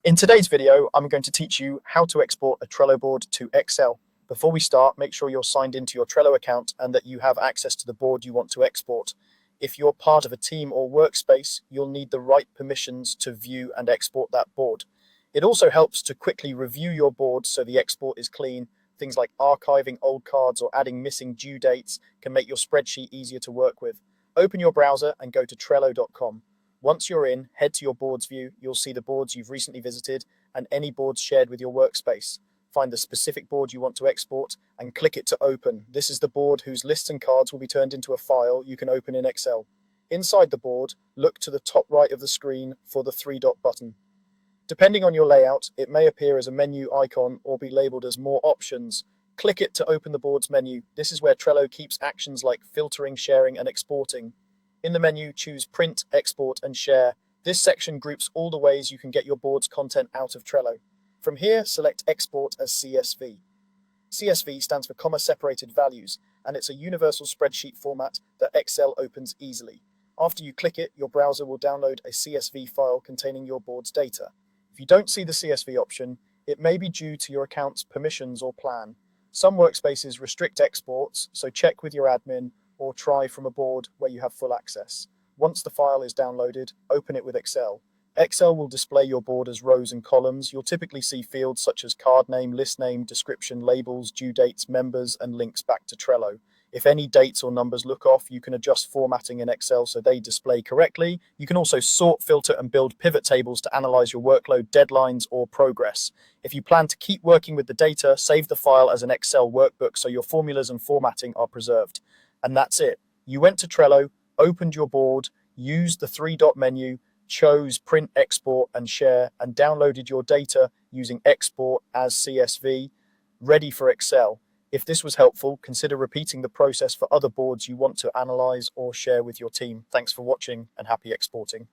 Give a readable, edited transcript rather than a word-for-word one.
In today's video, I'm going to teach you how to export a Trello board to Excel. Before we start, make sure you're signed into your Trello account and that you have access to the board you want to export. If you're part of a team or workspace, you'll need the right permissions to view and export that board. It also helps to quickly review your board so the export is clean. Things like archiving old cards or adding missing due dates can make your spreadsheet easier to work with. Open your browser and go to Trello.com. Once you're in, head to your boards view. You'll see the boards you've recently visited and any boards shared with your workspace. Find the specific board you want to export and click it to open. This is the board whose lists and cards will be turned into a file you can open in Excel. Inside the board, look to the top right of the screen for the three-dot button. Depending on your layout, it may appear as a menu icon or be labeled as More Options. Click it to open the board's menu. This is where Trello keeps actions like filtering, sharing, and exporting. In the menu, choose Print, Export, and Share. This section groups all the ways you can get your board's content out of Trello. From here, select Export as CSV. CSV stands for Comma Separated Values, and it's a universal spreadsheet format that Excel opens easily. After you click it, your browser will download a CSV file containing your board's data. If you don't see the CSV option, it may be due to your account's permissions or plan. Some workspaces restrict exports, so check with your admin or try from a board where you have full access. Once the file is downloaded, open it with Excel. Excel will display your board as rows and columns. You'll typically see fields such as card name, list name, description, labels, due dates, members, and links back to Trello. If any dates or numbers look off, you can adjust formatting in Excel so they display correctly. You can also sort, filter, and build pivot tables to analyze your workload, deadlines, or progress. If you plan to keep working with the data, save the file as an Excel workbook so your formulas and formatting are preserved. And that's it. You went to Trello, opened your board, used the three-dot menu, chose Print, Export, and Share, and downloaded your data using Export as CSV, ready for Excel. If this was helpful, consider repeating the process for other boards you want to analyze or share with your team. Thanks for watching and happy exporting.